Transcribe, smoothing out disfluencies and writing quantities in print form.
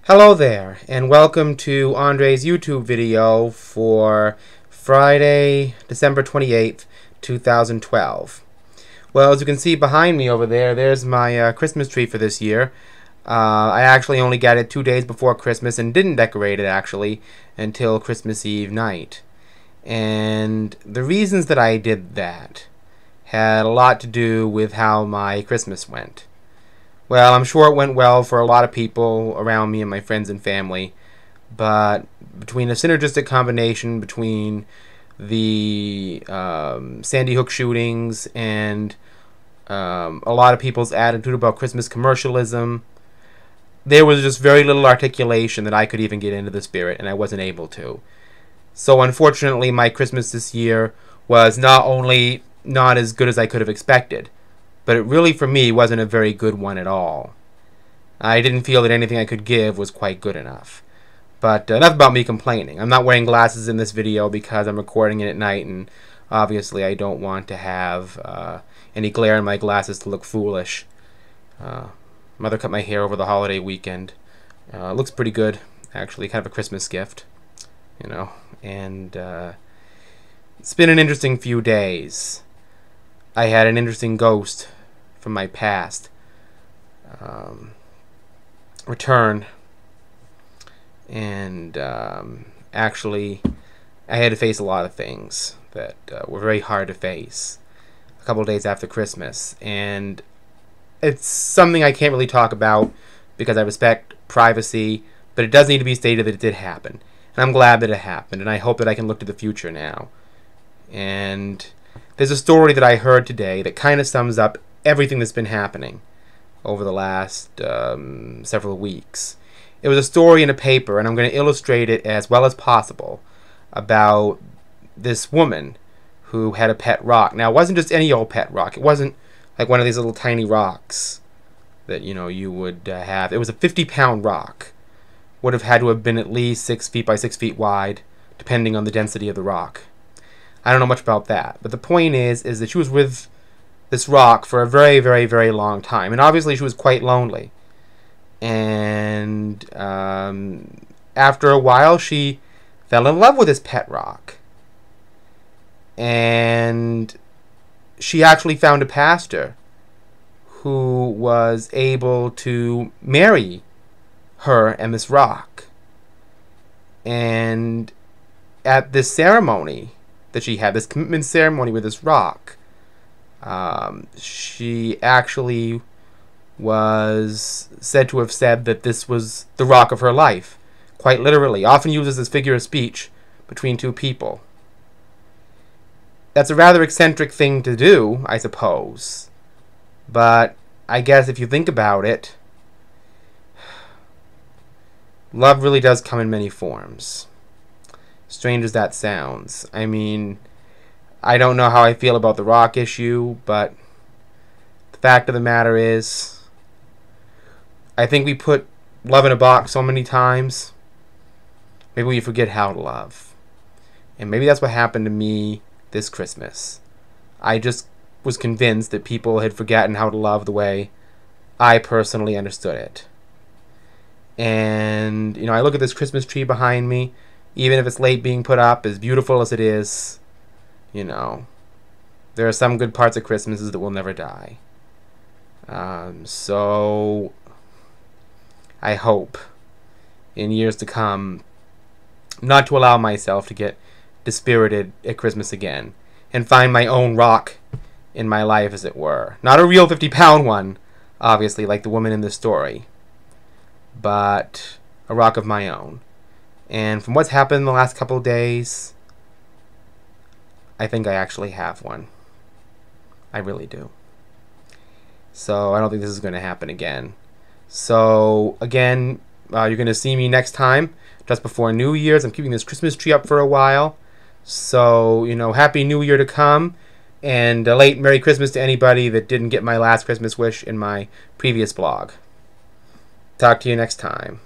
Hello there, and welcome to Andre's YouTube video for Friday, December 28th, 2012. Well, as you can see behind me over there, there's my Christmas tree for this year. I actually only got it 2 days before Christmas and didn't decorate it, actually, until Christmas Eve night. And the reasons that I did that had a lot to do with how my Christmas went. Well, I'm sure it went well for a lot of people around me and my friends and family, but between a synergistic combination between the Sandy Hook shootings and a lot of people's attitude about Christmas commercialism, there was just very little articulation that I could even get into the spirit, and I wasn't able to. So unfortunately, my Christmas this year was not only not as good as I could have expected, but it really, for me, wasn't a very good one at all. I didn't feel that anything I could give was quite good enough. But enough about me complaining. I'm not wearing glasses in this video because I'm recording it at night, and obviously I don't want to have any glare in my glasses to look foolish. Mother cut my hair over the holiday weekend. It looks pretty good, actually, kind of a Christmas gift, you know. And it's been an interesting few days. I had an interesting ghost from my past return, and actually I had to face a lot of things that were very hard to face a couple of days after Christmas, and it's something I can't really talk about because I respect privacy, but it does need to be stated that it did happen, and I'm glad that it happened, and I hope that I can look to the future now. And there's a story that I heard today that kind of sums up everything that's been happening over the last several weeks. It was a story in a paper, and I'm going to illustrate it as well as possible, about this woman who had a pet rock. Now, it wasn't just any old pet rock. It wasn't like one of these little tiny rocks that, you know, you would have. It was a 50-pound rock. Would have had to have been at least 6 feet by 6 feet wide, depending on the density of the rock. I don't know much about that, but the point is that she was with this rock for a very, very, very long time, and obviously she was quite lonely. And after a while, she fell in love with this pet rock, and she actually found a pastor who was able to marry her and this rock. And at this ceremony that she had, this commitment ceremony with this rock, she actually was said to have said that this was the rock of her life, quite literally, often used as this figure of speech between two people. That's a rather eccentric thing to do, I suppose, but I guess if you think about it, love really does come in many forms. Strange as that sounds. I mean, I don't know how I feel about the rock issue, but the fact of the matter is, I think we put love in a box so many times, maybe we forget how to love. And maybe that's what happened to me this Christmas. I just was convinced that people had forgotten how to love the way I personally understood it. And, you know, I look at this Christmas tree behind me, even if it's late being put up, as beautiful as it is, you know, there are some good parts of Christmases that will never die. So I hope in years to come not to allow myself to get dispirited at Christmas again and find my own rock in my life, as it were. Not a real 50-pound one, obviously, like the woman in this story, but a rock of my own. And from what's happened in the last couple of days, I think I actually have one. I really do. So I don't think this is going to happen again. So again, you're going to see me next time, just before New Year's. I'm keeping this Christmas tree up for a while. So, you know, Happy New Year to come. And a late Merry Christmas to anybody that didn't get my last Christmas wish in my previous blog. Talk to you next time.